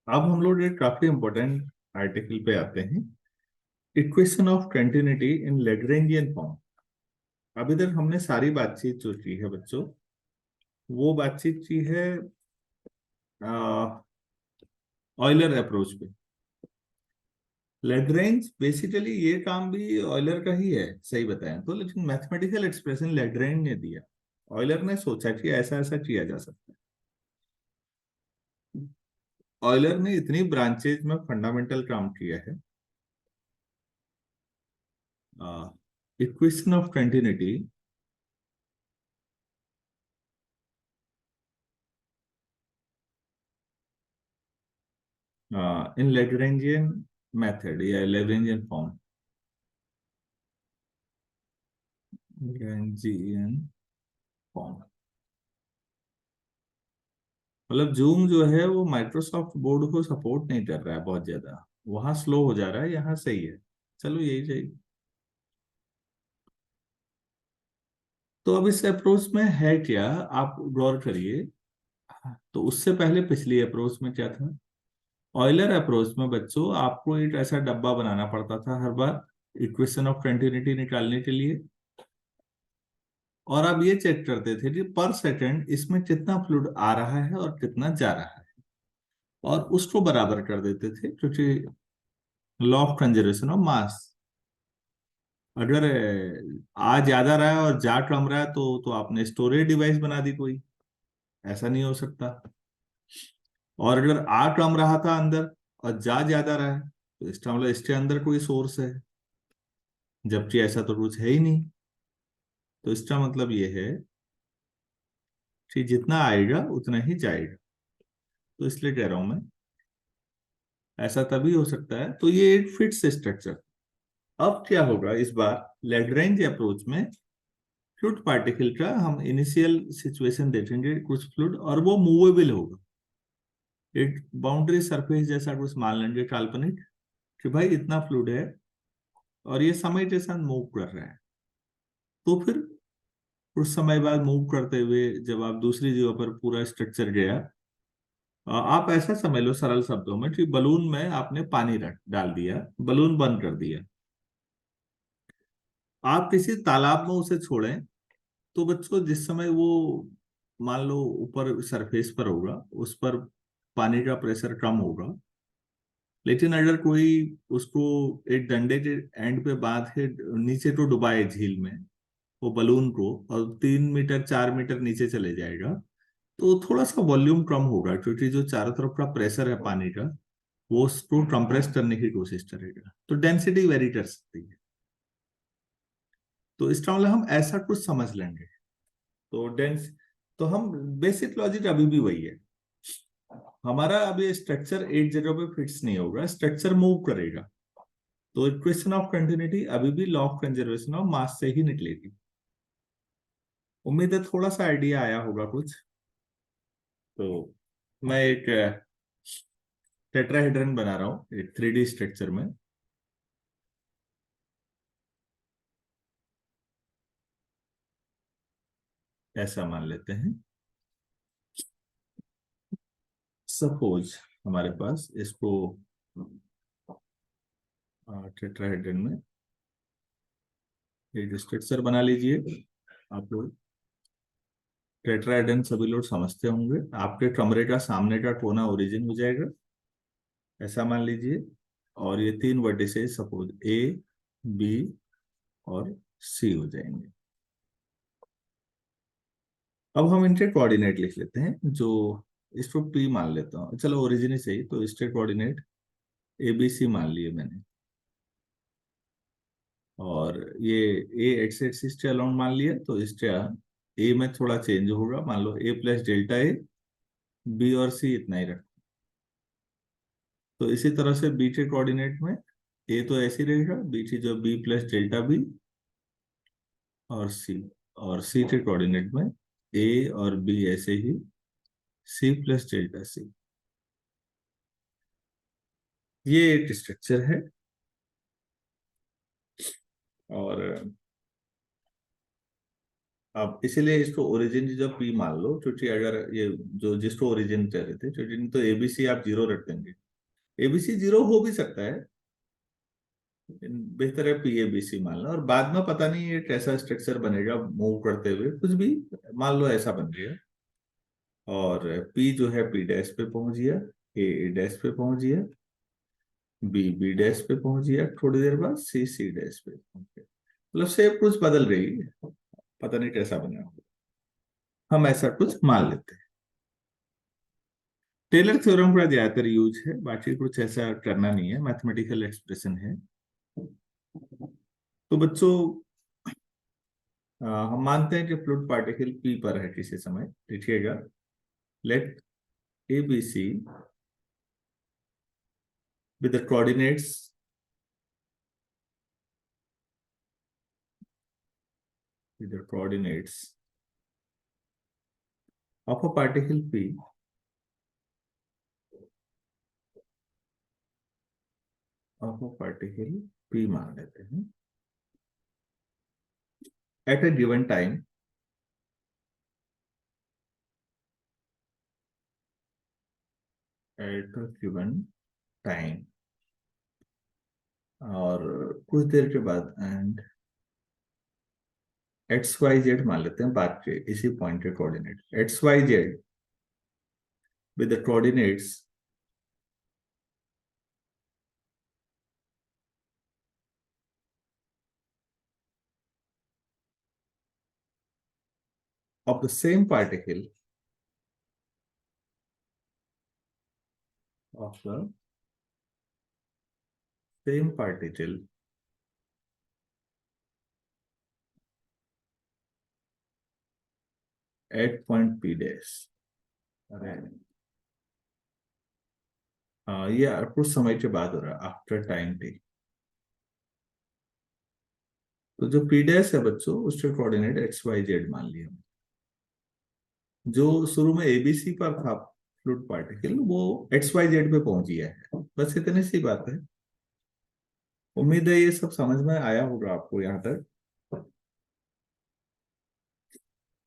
अब हम लोग एक काफी इंपॉर्टेंट आर्टिकल पे आते हैं। Equation of continuity in Lagrangian form. अभी तक हमने सारी बातचीत जो की है बच्चों, वो बातचीत की है ऑयलर अप्रोच पे। लैग्रेंज बेसिकली ये काम भी ऑयलर का ही है, सही बताएं तो, लेकिन मैथमेटिकल एक्सप्रेशन लैग्रेंज ने दिया। ऑयलर ने सोचा कि ऐसा ऐसा किया जा सकता है। ऑयलर ने इतनी ब्रांचेज में फंडामेंटल काम किया है। Equation of continuity in Lagrangian method या लैग्रेंजियन फॉर्म। लैग्रेंजियन फॉर्म मतलब जूम जो है वो माइक्रोसॉफ्ट बोर्ड को सपोर्ट नहीं कर रहा है बहुत ज्यादा, वहां स्लो हो जा रहा है, यहाँ सही है। चलो यही सही। तो अब इस अप्रोच में है क्या, आप गौर करिए। तो उससे पहले पिछली अप्रोच में क्या था? ऑयलर अप्रोच में बच्चों आपको एक ऐसा डब्बा बनाना पड़ता था हर बार इक्वेशन ऑफ कंटिन्यूटी निकालने के लिए, और आप ये चेक करते थे कि पर सेकंड इसमें कितना फ्लूइड आ रहा है और कितना जा रहा है, और उसको बराबर कर देते थे, क्योंकि लॉ ऑफ कंजर्वेशन ऑफ मास। अगर आ ज्यादा रहा है और जा कम रहा है तो आपने स्टोरेज डिवाइस बना दी कोई, ऐसा नहीं हो सकता। और अगर आ कम रहा था अंदर और जा ज्यादा रहा है तो इसका मतलब इसके अंदर कोई सोर्स है, जबकि ऐसा तो कुछ है ही नहीं। तो इसका मतलब ये है कि जितना आएगा उतना ही जाएगा। तो इसलिए कह रहा हूं मैं, ऐसा तभी हो सकता है। तो ये एक फिक्स स्ट्रक्चर। अब क्या होगा इस बार लैग्रेंज अप्रोच में? फ्लूइड पार्टिकल का हम इनिशियल सिचुएशन देखेंगे, कुछ फ्लूइड, और वो मूवेबल होगा। एक बाउंड्री सरफेस जैसा कुछ मान लेंगे काल्पनिक, कि भाई इतना फ्लूइड है और ये समय के साथ मूव कर रहा है। तो फिर कुछ समय बाद मूव करते हुए जब आप दूसरी जगह पर पूरा स्ट्रक्चर गया, आप ऐसा समझ लो सरल शब्दों में कि बलून में आपने पानी रख डाल दिया, बलून बंद कर दिया। आप किसी तालाब में उसे छोड़ें तो बच्चों जिस समय वो मान लो ऊपर सरफेस पर होगा, उस पर पानी का प्रेशर कम होगा। लेकिन अगर कोई उसको एक डंडे के एंड पे बांध के नीचे को डुबाए झील में, वो बलून को, और 3 मीटर 4 मीटर नीचे चले जाएगा, तो थोड़ा सा वॉल्यूम कम होगा, क्योंकि जो चारों तरफ का प्रेशर है पानी का, वो उसको कंप्रेस करने की कोशिश करेगा, तो डेंसिटी वेरी कर सकती है। तो इसका मतलब हम ऐसा कुछ समझ लेंगे। तो डेंस तो हम बेसिक लॉजिक अभी भी वही है हमारा। अभी स्ट्रक्चर एक जगह पे फिक्स नहीं होगा, स्ट्रक्चर मूव करेगा। तो इक्वेशन ऑफ कंटिन्यूटी अभी भी लॉ ऑफ कंजर्वेशन ऑफ मास से ही निकलेगी। उम्मीद है थोड़ा सा आइडिया आया होगा कुछ। तो मैं एक टेट्राहेड्रन बना रहा हूँ एक 3D स्ट्रक्चर में। ऐसा मान लेते हैं, सपोज हमारे पास इसको टेट्राहेड्रन में एक स्ट्रक्चर बना लीजिए। आप लोग टेट्राहेड्रन सभी लोग समझते होंगे, आपके कमरे का सामने का कोना ओरिजिन हो जाएगा, ऐसा मान लीजिए। और ये 3 वर्टिसेस सपोज ए, बी और सी हो जाएंगे। अब हम इनके कोऑर्डिनेट लिख लेते हैं, जो इसको पी मान लेता हूँ, चलो ओरिजिन ही सही, तो इसके कोऑर्डिनेट ए बी सी मान लिए मैंने। और ये ए एक्स एक्सिस के अलाउंड मान लिया, तो इसका ए में थोड़ा चेंज होगा, मान लो ए प्लस डेल्टा ए, बी और सी इतना ही रख। तो इसी तरह से बी के कोऑर्डिनेट में ए तो ऐसे ही रहेगा, बी की जो बी प्लस डेल्टा बी और सी। और सी के कोऑर्डिनेट में ए और बी ऐसे ही, सी प्लस डेल्टा सी। ये एक स्ट्रक्चर है। और अब इसीलिए इसको ओरिजिन जब पी मान लो, क्योंकि अगर ये जो जिसको ओरिजिन कह रहे थे, क्योंकि तो एबीसी आप जीरो रख देंगे। एबीसी जीरो हो भी सकता है, लेकिन बेहतर है पी एबीसी मान लो, और बाद में पता नहीं ये कैसा स्ट्रक्चर बनेगा मूव करते हुए, कुछ भी मान लो ऐसा बन गया। और पी जो है पी डैश पे पहुंच गया, ए डैश पे पहुंच गया, बी बी डैश पे पहुंच गया, थोड़ी देर बाद सी सी डैश पे पहुंच गया। मतलब शेप कुछ बदल रही है, पता नहीं कैसा बना होगा, हम ऐसा कुछ मान लेते हैं। टेलर थ्योरम का ज्यादातर यूज है, बाकी कुछ ऐसा करना नहीं है, मैथमेटिकल एक्सप्रेशन है। तो बच्चों, हम मानते हैं कि फ्लूइड पार्टिकल पी पर है किसी समय, लिखिएगा let A B C with the coordinates with the coordinates of a particle P of a particle P मान लेते हैं at a given time at a given time, और कुछ देर के बाद एंड एक्स वाई जेड मान लेते हैं बात के इसी पॉइंट के coordinate X Y Z with the coordinates of the same particle of the same particle at point P dash। अरे हाँ, ये कुछ समय के बाद हो रहा है, आफ्टर टाइम टी। तो जो पी डैश है बच्चों, उसके कोऑर्डिनेट एक्स वाई जेड मान लिया। जो शुरू में एबीसी पर था फ्लूइड पार्टिकल, वो एक्स वाई जेड पे पहुंच गया है। बस इतनी सी बात है। उम्मीद है ये सब समझ में आया होगा आपको यहाँ तक।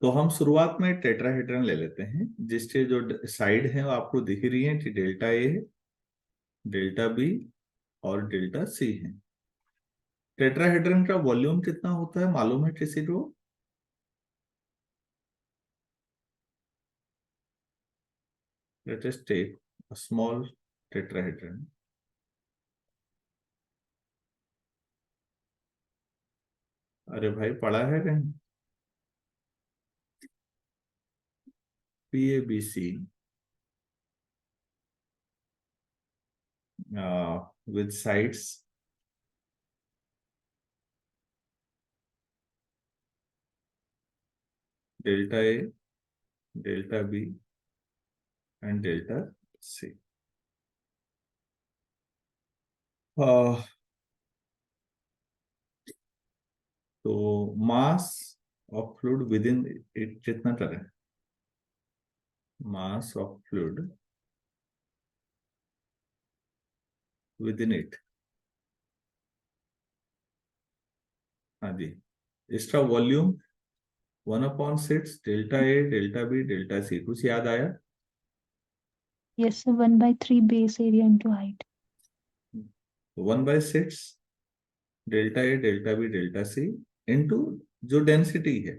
तो हम शुरुआत में टेट्राहेड्रन ले लेते हैं, जिसके जो साइड है वो आपको दिख रही है कि डेल्टा ए है, डेल्टा बी और डेल्टा सी है। टेट्राहेड्रन का वॉल्यूम कितना होता है मालूम है किसी को? Let us take a small tetrahedron. अरे भाई पढ़ा है कहीं? P A B C with sides delta A, delta B and delta C. तो mass of fluid within it कितना करें? Mass of fluid within it, हाँ जी, इसका volume 1/6 delta A delta B delta C. कुछ याद आया? Yes, sir. 1/3 base area into height. 1/6 delta A delta B delta C into जो density है।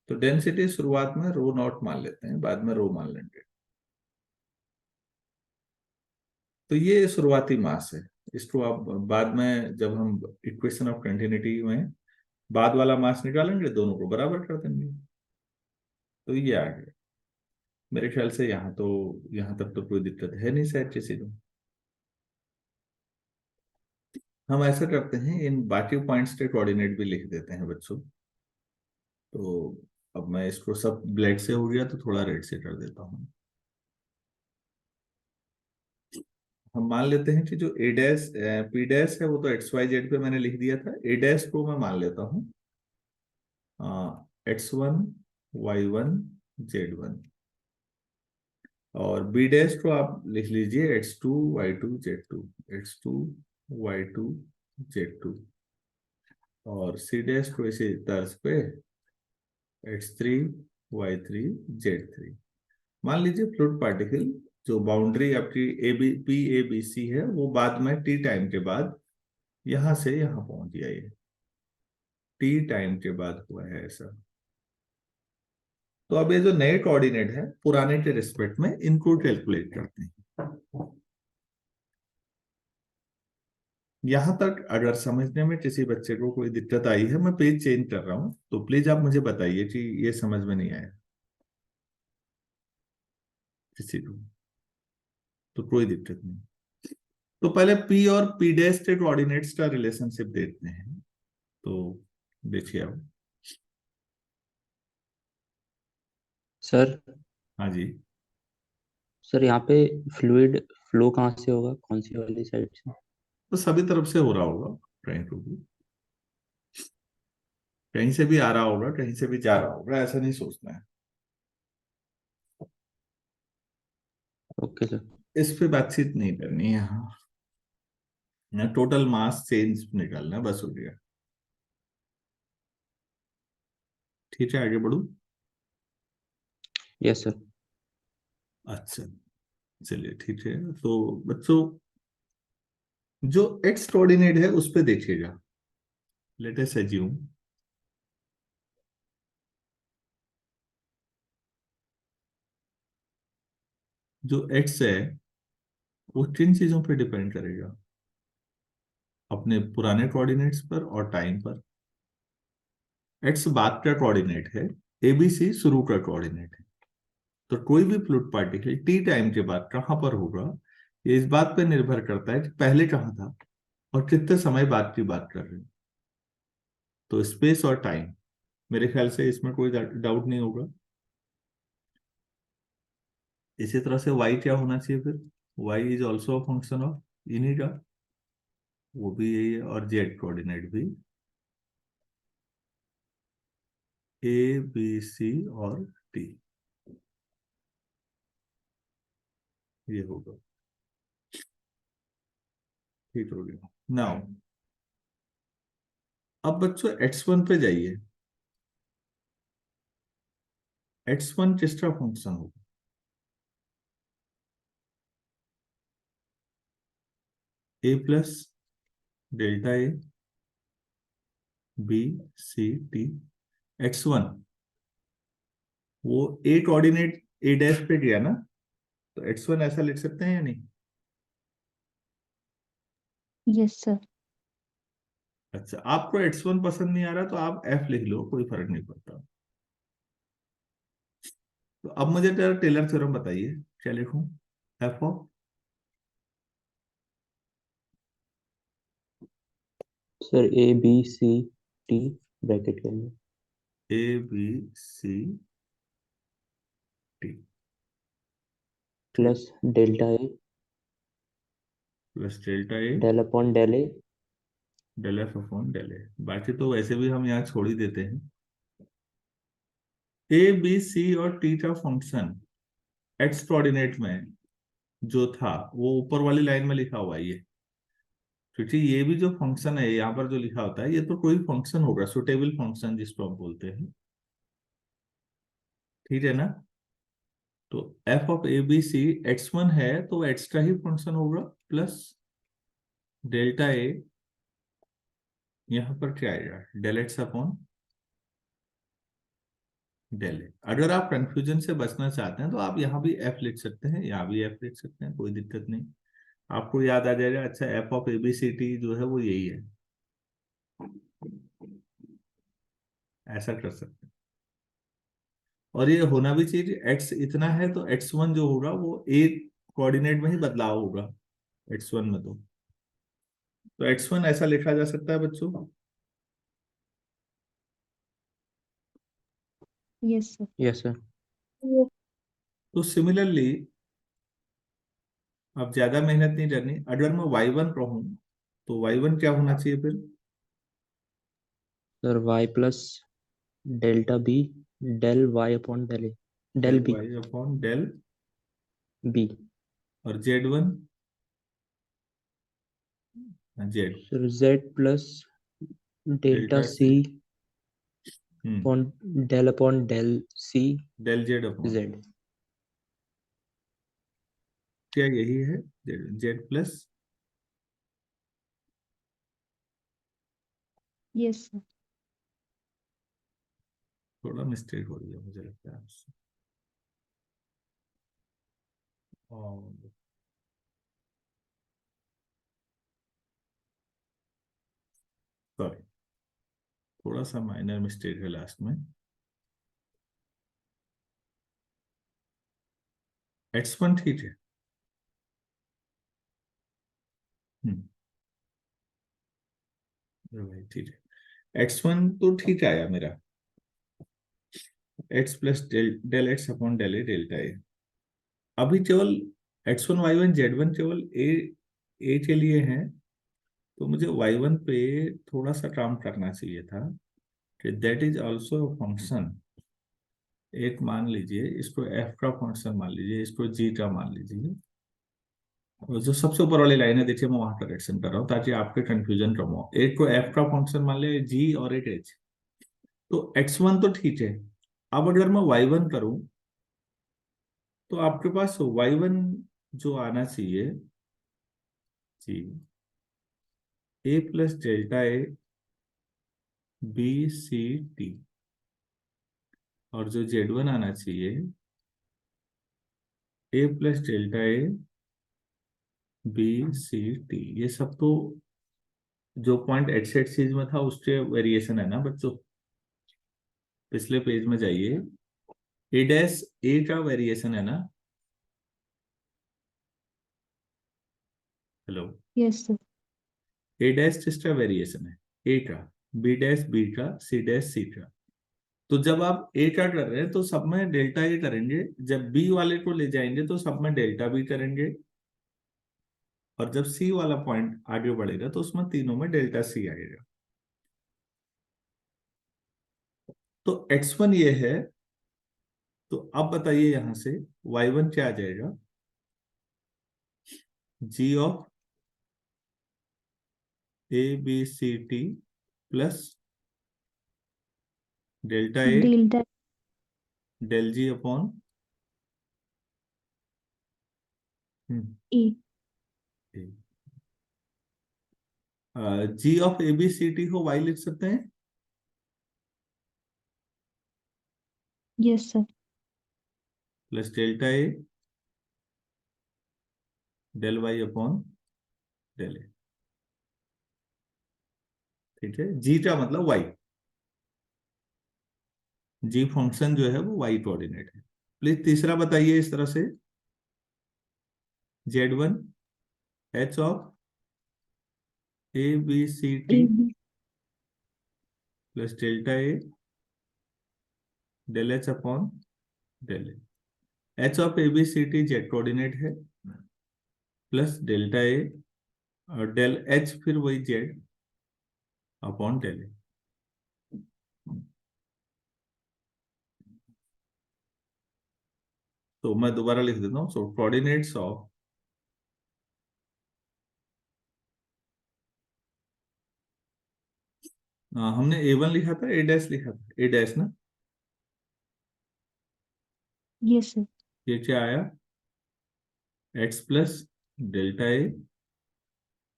तो डेंसिटी शुरुआत में रो नॉट मान लेते हैं, बाद में रो मान लेंगे। तो ये शुरुआती मास है। इसको आप बाद में जब हम इक्वेशन ऑफ कंटिन्यूटी में बाद वाला मास निकालेंगे, दोनों को बराबर कर देंगे। तो ये आ गया। मेरे ख्याल से यहाँ तक तो कोई दिक्कत है नहीं शायद किसी को। हम ऐसा करते हैं, इन बाकी पॉइंट्स के कोऑर्डिनेट भी लिख देते हैं बच्चों। तो अब मैं इसको सब ब्लैक से हो गया तो थोड़ा रेड से कर देता हूँ। हम मान लेते हैं कि जो ए डैश पी डैश है वो तो एक्स वाई जेड पे मैंने लिख दिया था। ए डैश को मैं मान लेता हूँ x1 y1 z1, और बी डैश को आप लिख लीजिए x2 y2 z2, x2 y2 z2, और सी डैश को इसी तर्ज पे H3 Y3 Z3। मान लीजिए फ्लूइड पार्टिकल जो बाउंड्री आपकी PABC है वो बाद में T टाइम के बाद यहां से यहां पहुंच गया, ये T टाइम के बाद हुआ है ऐसा। तो अब ये जो नए कोऑर्डिनेट है पुराने के रिस्पेक्ट में इनको कैलकुलेट करते हैं। यहां तक अगर समझने में किसी बच्चे को कोई दिक्कत आई है, मैं पेज चेंज कर रहा हूं, तो प्लीज आप मुझे बताइए कि ये समझ में नहीं आया किसी को, तो कोई दिक्कत नहीं। तो पहले P और P डैश के कोऑर्डिनेट्स का रिलेशनशिप देखते हैं। तो देखिए आप। सर हाँ जी। सर यहाँ पे फ्लूइड फ्लो कहाँ से होगा, कौन सी वाली साइड से? तो सभी तरफ से हो रहा होगा, कहीं को भी, कहीं से भी आ रहा होगा, कहीं से भी जा रहा होगा, ऐसा नहीं सोचना है। Okay sir. इस पे बातचीत नहीं करनी है यहाँ, ना टोटल मास चेंज निकालना है, बस हो गया। ठीक है, आगे बढ़ू। Yes sir. अच्छा, चलिए ठीक है। तो बच्चों, जो एक्स कोऑर्डिनेट है उस पे देखिएगा। लेट अस अज्यूम जो एक्स है वो किन चीजों पे डिपेंड करेगा, अपने पुराने कोऑर्डिनेट्स पर और टाइम पर। एक्स बाद का कोऑर्डिनेट है, ABC शुरू का कोऑर्डिनेट है। तो कोई भी फ्लूइड पार्टिकल T टाइम के बाद कहां पर होगा, ये इस बात पर निर्भर करता है कि पहले कहां था और कितने समय बाद की बात कर रहे हैं। तो स्पेस और टाइम, मेरे ख्याल से इसमें कोई डाउट नहीं होगा। इसी तरह से Y क्या होना चाहिए फिर, Y is also function of इन्हीं का, वो भी यही है, और Z कोऑर्डिनेट भी ABC और T, ये होगा। ठीक हो गया। नाउ अब बच्चों X1 पे जाइए। X1 किसका फंक्शन होगा, A plus delta A B C T। X1 वो A कोऑर्डिनेट A डैश पे गया ना, तो X1 ऐसा लिख सकते हैं या नहीं? Yes, sir. अच्छा, आपको X1 पसंद नहीं आ रहा तो आप F लिख लो, कोई फर्क नहीं पड़ता। तो अब मुझे तेरा टेलर थ्योरम बताइए, क्या लिखूं? F of sir ABCD bracket के अंदर ABC T plus delta A plus delta A del upon del A. Del F upon del A। बाकी तो वैसे भी हम यहाँ छोड़ ही देते हैं। ABC और T का फंक्शन एक्स कोऑर्डिनेट में जो था वो ऊपर वाली लाइन में लिखा हुआ है ये, क्योंकि ये भी जो फंक्शन है यहाँ पर जो लिखा होता है ये तो कोई फंक्शन होगा, सुटेबल फंक्शन जिसको हम बोलते हैं। ठीक है ना? तो F ऑफ ABC X1 है तो X का ही फंक्शन होगा, प्लस डेल्टा A, यहाँ पर क्या आएगा, del X upon del A। अगर आप कंफ्यूजन से बचना चाहते हैं तो आप यहाँ भी F लिख सकते हैं, यहाँ भी F लिख सकते हैं, कोई दिक्कत नहीं। आपको याद आ जाएगा, अच्छा F ऑफ ABCD जो है वो यही है, ऐसा कर सकते हैं। और ये होना भी चाहिए कि X इतना है तो X1 जो होगा वो A कोऑर्डिनेट में ही बदलाव होगा X1 में। तो X1 ऐसा लिखा जा सकता है बच्चों। Yes, sir. Yes sir. तो सिमिलरली अब ज्यादा मेहनत नहीं करनी, अगर मैं Y1 कहूं तो Y1 क्या होना चाहिए फिर? Sir Y plus delta B del Y upon del A del del B Y upon del, B. और Z1 Z sir Z plus delta delta C C upon del C del Z upon, Z. क्या यही है? Z plus, Yes, sir. थोड़ा mistake हो रही है मुझे लगता है आपसे। और सॉरी, थोड़ा सा माइनर मिस्टेक है लास्ट में। x1 ठीक है। हम्म, भाई ठीक है, x1 तो ठीक आया मेरा, x plus del X upon del A delta A. अभी केवल x1 y1 z1 केवल ए के लिए है, तो मुझे y1 पे थोड़ा सा काम करना चाहिए था कि दैट इज ऑल्सो फंक्शन। एक मान लीजिए इसको f का फंक्शन मान लीजिए, इसको g का मान लीजिए, और जो सबसे ऊपर वाली लाइन है देखिए, मैं वहां करेक्शन कर रहा हूँ ताकि आपके कंफ्यूजन कम हो। एक को f का फंक्शन मान लिया g और एक h, तो x1 तो ठीक है। अब अगर मैं y1 करूं तो आपके पास y1 जो आना चाहिए जी, a plus delta A B C T, और जो z1 आना चाहिए a plus delta A B C T. ये सब तो जो पॉइंट एक्स एक्सिस में था उसके वेरिएशन है ना बच्चों। पिछले पेज में जाइए, ए डैश ए का वेरिएशन है ना। Hello, Yes, sir. ए डैश किसका वेरिएशन है? ए का, बी डैश बी का, सी डैश सी का। तो जब आप ए का कर रहे हैं तो सब में डेल्टा ए करेंगे, जब बी वाले को ले जाएंगे तो सब में डेल्टा बी करेंगे, और जब सी वाला पॉइंट आगे बढ़ेगा तो उसमें तीनों में डेल्टा सी आएगा। तो x1 ये है, तो अब बताइए यहां से y1 क्या आ जाएगा? G of A B C T plus delta A Delta del G upon E. G of A B C T को y लिख सकते हैं, Yes, sir. Plus delta A del Y upon del A. ठीक है, जी का मतलब y, जी function जो है वो y कोऑर्डिनेट है। प्लीज तीसरा बताइए इस तरह से, z1 h of A B C T A B. Plus delta A del H upon del A. H of A B C T Z coordinate है, प्लस डेल्टा ए और del H फिर वही Z upon del A. तो मैं दोबारा लिख देता हूँ, सो कोऑर्डिनेट्स ऑफ हमने A1 लिखा था, ए डैश लिखा था, ए डैश ना। Yes, sir. ये क्या आया? X plus delta A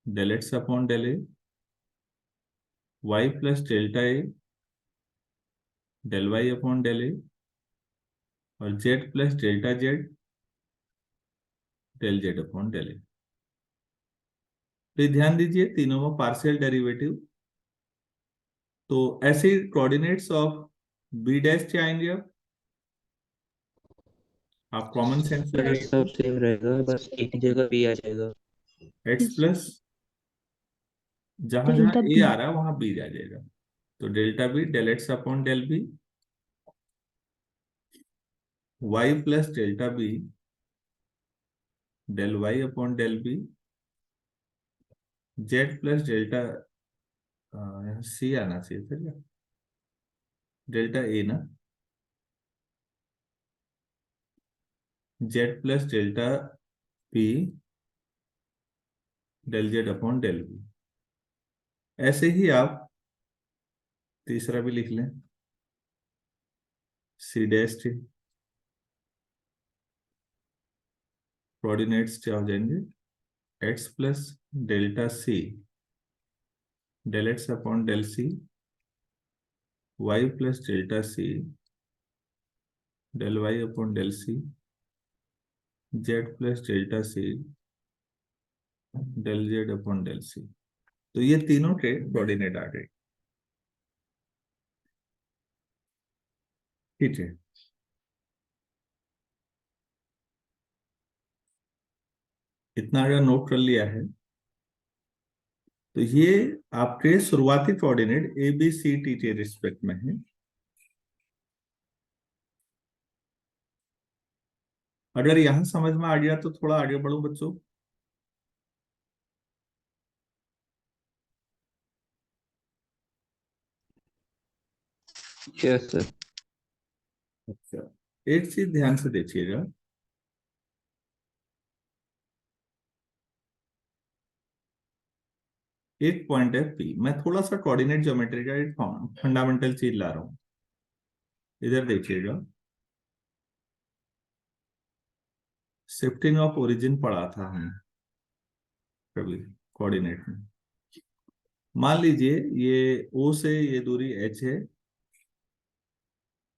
del X upon del A, Y plus delta A del Y upon del A, और Z plus delta Z del Z upon del A. तो ध्यान दीजिए तीनों में पार्शियल डेरिवेटिव, तो ऐसे ही कोऑर्डिनेट्स ऑफ बी डैश क्या आएंगे? अब आप कॉमन सेंस सर लगाइए सब तो सेम रहेगा, बस एक जगह भी आ जाएगा। X Yes. प्लस, जहां जहां Delta ए आ B. रहा है वहां बी आ जाएगा, तो delta B del X upon del B, Y plus delta B del Y upon del B, Z plus delta, यहाँ सी आना चाहिए था क्या? डेल्टा ए ना, Z plus delta B del Z upon del B. ऐसे ही आप तीसरा भी लिख लें, सी डैश टी, कोऑर्डिनेट्स क्या हो जाएंगे, X plus delta C del X upon del C, Y plus delta C del Y upon del C, Z plus delta C del Z upon del C. तो ये तीनों के coordinate आ गए। ठीक है, इतना अगर नोट कर लिया है तो ये आपके शुरुआती coordinate A B C T के रिस्पेक्ट में है। अगर यहां समझ में आ गया तो थोड़ा आगे बढ़ो बच्चों। Yes sir. अच्छा, एक चीज ध्यान से देखिएगा, एक पॉइंट है पी, मैं थोड़ा सा कोऑर्डिनेट ज्योमेट्री का एक फंडामेंटल चीज ला रहा हूं, इधर देखिएगा। शिफ्टिंग ऑफ ओरिजिन पढ़ा था हमने कभी कोऑर्डिनेट में। मान लीजिए ये ओ से ये दूरी एच है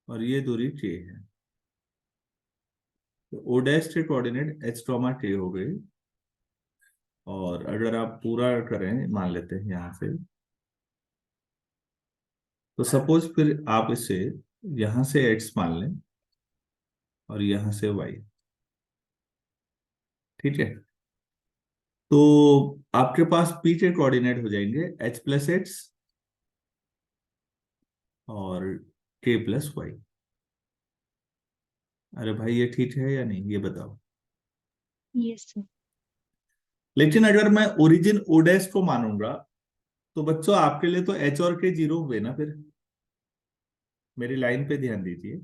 और ये दूरी के है, तो ओ डैश के कोऑर्डिनेट एच ट्रॉमा के हो गए। और अगर आप पूरा करें, मान लेते हैं यहां से, तो सपोज फिर आप इसे यहां से एक्स मान लें और यहां से वाई। ठीक है, तो आपके पास पी के कोऑर्डिनेट हो जाएंगे एच प्लस एक्स और के प्लस वाई। अरे भाई ये ठीक है या नहीं, ये बताओ। Yes, sir. लेकिन अगर मैं ओरिजिन ओ डैश को मानूंगा तो बच्चों आपके लिए तो एच और के जीरो हुए ना फिर। मेरी लाइन पे ध्यान दीजिए,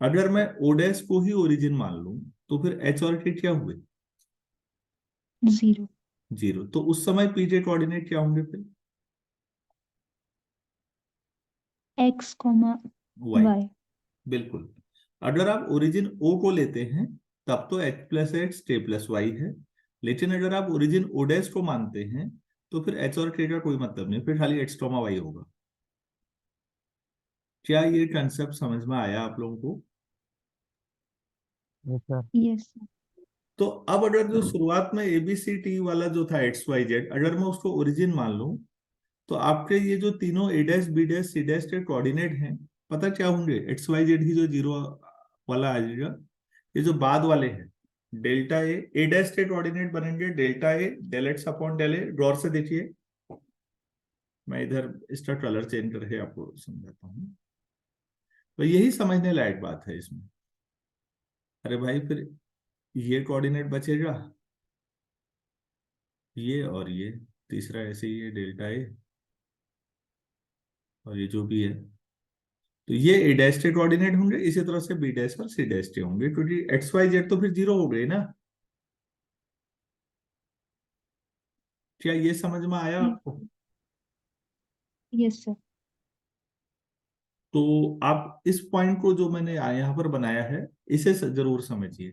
अगर मैं ओ डैश को ही ओरिजिन मान लूं तो फिर एच और के क्या हुए, 0. जीरो। तो उस समय पी के कोऑर्डिनेट क्या होंगे फिर, X, comma वाई। Y. बिल्कुल, अगर आप ओरिजिन ओ को लेते हैं तब तो एच प्लस एक्स के प्लस वाई है। लेकिन अगर आप ओरिजिन ओ डैश को मानते हैं तो फिर एच और के का कोई मतलब नहीं, फिर खाली एक्स ट्रोमा वाई होगा। क्या ये कंसेप्ट समझ में आया आप लोगों को? Yes sir. Yes, sir. तो अब अगर जो शुरुआत में एबीसी वाला जो था एक्स वाई जेड, अगर मैं उसको ओरिजिन मान लूं तो आपके ये जो तीनों A dash B dash C dash के कोऑर्डिनेट हैं, पता क्या होंगे, एक्स वाई जेड की जो जीरो वाला आ जाएगा, ये जो बाद वाले हैं डेल्टा ए डैश के कोऑर्डिनेट बनेंगे delta A del X upon del ए। गौर से देखिए, मैं इधर इसका कलर चेंज करके आपको समझाता हूँ। तो यही समझने लायक बात है इसमें। अरे भाई फिर ये कोऑर्डिनेट बचेगा, ये और ये, तीसरा ऐसे ही है डेल्टा ए, और ये जो भी है, तो ये ए डैश के कोऑर्डिनेट होंगे, इसी तरह से बी डैश और सी डैश के होंगे, क्योंकि एक्स वाई जेड तो फिर जीरो हो गए ना। क्या ये समझ में आया Yes, आपको? yes, sir. तो आप इस पॉइंट को जो मैंने यहाँ पर बनाया है इसे जरूर समझिए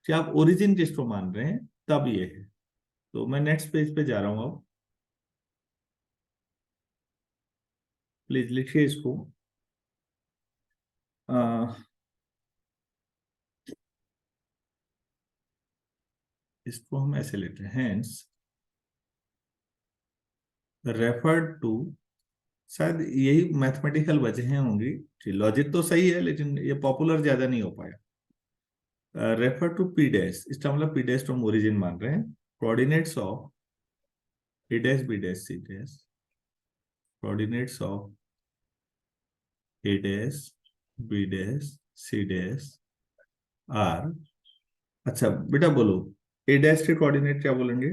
कि आप ओरिजिन किसको मान रहे हैं, तब ये है। तो मैं नेक्स्ट पेज पे जा रहा हूं, अब प्लीज लिखिए इसको। आ, इसको हम ऐसे लेते हैं, हेंस रेफर्ड टू, शायद यही मैथमेटिकल वजह होंगी कि लॉजिक तो सही है लेकिन ये पॉपुलर ज्यादा नहीं हो पाया। रेफर टू पी डैश, इसका मतलब पी डैश तो हम ओरिजिन मान रहे हैं, coordinates of A dash B dash C dash, coordinates of A dash B dash C dash R. अच्छा बेटा बोलो, ए डैश के कोऑर्डिनेट क्या बोलेंगे,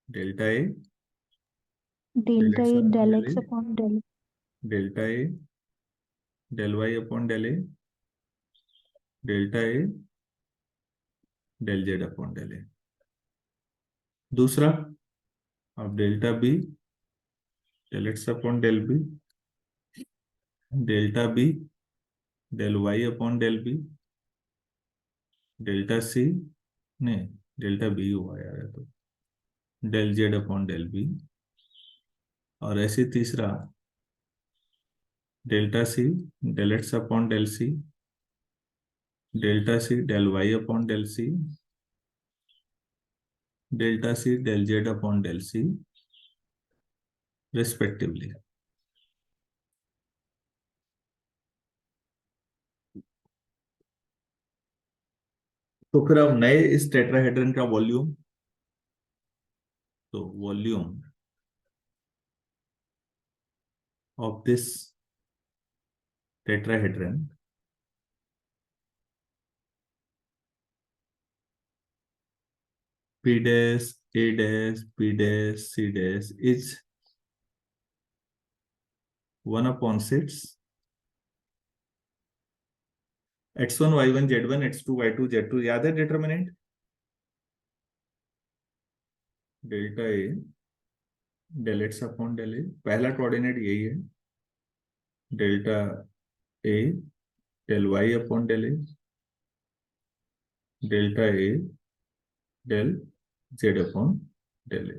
delta A del Delta X A upon del del A, X upon del. Delta A del Y upon del A, delta A del Z upon del A. दूसरा, अब delta B del X upon del B, delta B del Y upon del B, delta C, नहीं delta B हुआ यार ये तो, del Z upon del B, और ऐसे तीसरा delta C del X upon del C, delta C del Y upon del C, delta C del Z upon del C respectively. तो फिर अब नए इस टेट्राहेड्रन का वॉल्यूम, तो volume of this tetrahedron P dash A dash B dash C dash is 1/6 x1 y1 z1 x2 y2 z2, याद है determinant? Delta A del X upon del A, पहला कोऑर्डिनेट यही है, delta A del Y upon del A, delta A del Z upon del A.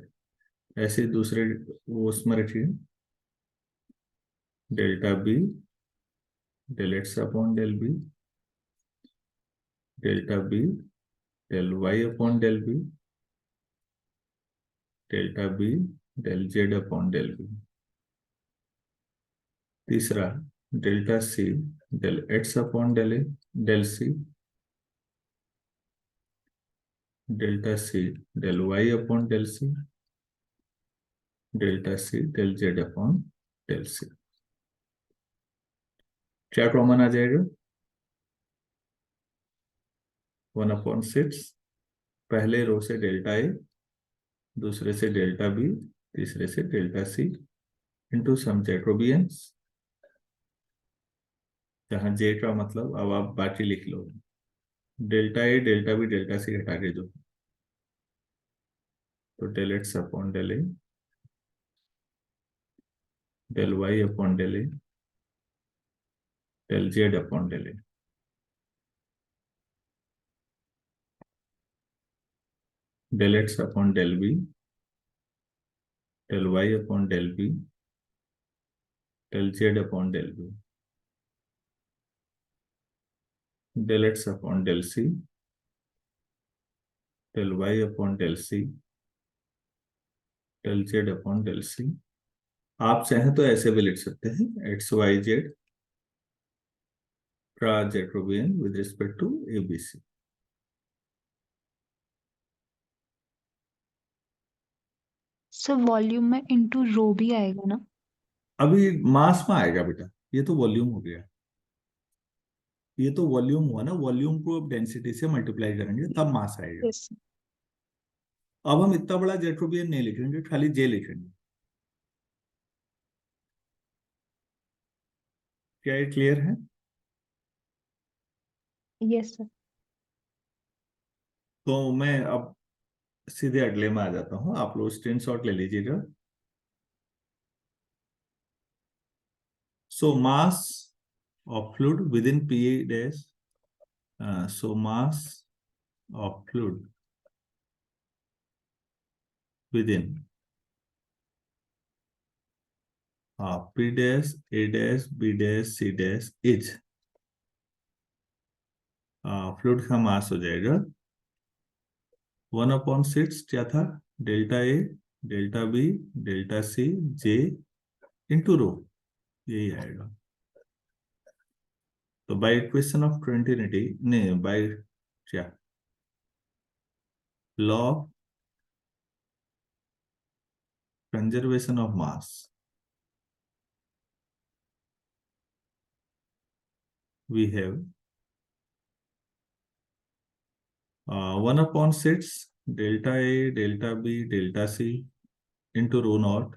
ऐसे दूसरे वो उसमें रखिए, delta B del X upon del B, delta B del Y upon del B, delta B del Z upon del B. तीसरा delta C del X upon del A del C, delta C del Y upon del C, delta C del Z upon del C. क्या common आ जाएगा? 1/6 पहले रो से delta A, दूसरे से delta B, तीसरे से delta C, into sum Jacobians, जहां J का मतलब अब आप बाकी लिख लो, delta A delta B delta C हटा के जो, तो del X upon del A, del Y upon del A, del Z upon del A, del X upon del B, del Y upon del B, del Z upon del B, del X upon del C, del Y upon del C, del Z upon del C. आप चाहें तो ऐसे भी लिख सकते हैं, X Y Z का Jacobian with respect to ABC. Sir volume में इंटू रो भी आएगा ना? अभी मास में आएगा बेटा, ये तो वॉल्यूम हो गया, ये तो वॉल्यूम हुआ ना, वॉल्यूम को अब डेंसिटी से मल्टीप्लाई करेंगे तब मास आएगा। यस। अब हम इतना बड़ा जैकोबियन नहीं लिखेंगे, खाली जे लिखेंगे। क्या ये क्लियर है? Yes sir. तो मैं अब सीधे अगले में आ जाता हूँ, आप लोग स्क्रीनशॉट ले लीजिएगा। सो मास of fluid within PE dash. So mass of fluid within P dash A dash B dash C dash is fluid का मास हो जाएगा 1/6 क्या था, delta A delta B delta C J into rho, यही आएगा। तो बाय इक्वेशन ऑफ कंटिन्यूटी, नहीं by क्या, law of conservation of mass, we have 1/6 delta A delta B delta C into rho naught,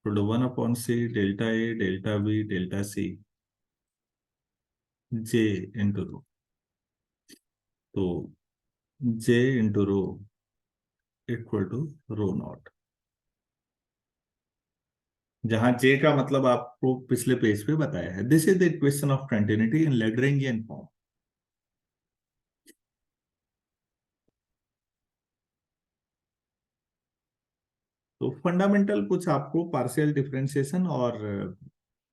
तो 1/c delta A delta B delta C J into rho, तो J into rho equal to rho naught. जहां J का मतलब आपको पिछले page पे बताया है। This is the equation of continuity in Lagrangian form. तो फंडामेंटल कुछ आपको पार्शियल डिफरेंशिएशन और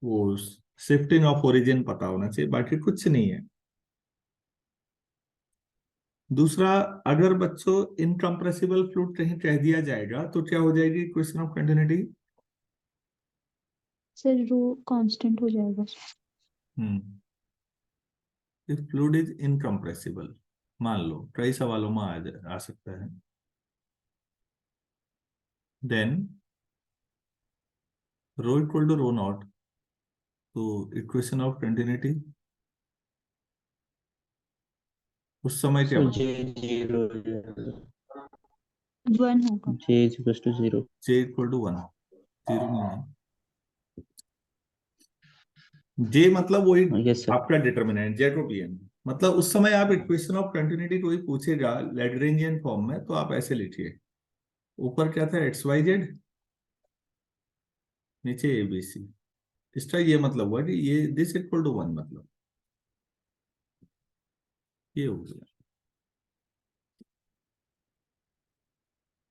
वो शिफ्टिंग ऑफ ओरिजिन पता होना चाहिए, बाकी कुछ नहीं है। दूसरा, अगर बच्चों इनकम्प्रेसिबल फ्लूइड कहीं कह दिया जाएगा तो क्या हो जाएगी equation of continuity? Sir rho constant हो जाएगा। Hmm if fluid is incompressible, मान लो कई सवालों में आ सकता है, then rho equal to rho naught, तो इक्वेशन ऑफ कंटिन्यूटी उस समय क्या सर बना? जे जीरो, 1 होगा। J is equal to zero. J equal to 1, zero नहीं है। जे मतलब वही यस सर। आपका डिटर्मिनेंट जैकोबियन। मतलब उस समय आप इक्वेशन ऑफ कंटिन्यूटी कोई पूछेगा लैग्रेंजियन फॉर्म में तो आप ऐसे लिखिए, ऊपर क्या था एक्स वाई जेड, नीचे ए बी सी। इसका ये मतलब हुआ कि ये दिस इक्वल टू 1, मतलब ये हो गया।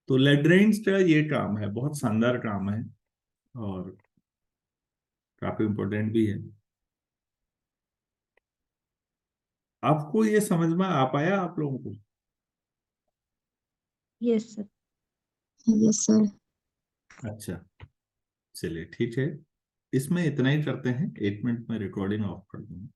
तो लैग्रेंज का ये काम है, बहुत शानदार काम है और काफी इंपॉर्टेंट भी है। आपको ये समझ में आ पाया आप लोगों को? Yes sir. Yes sir. अच्छा, चलिए ठीक है, इसमें इतना ही करते हैं। 1 मिनट में रिकॉर्डिंग ऑफ कर दूंगा।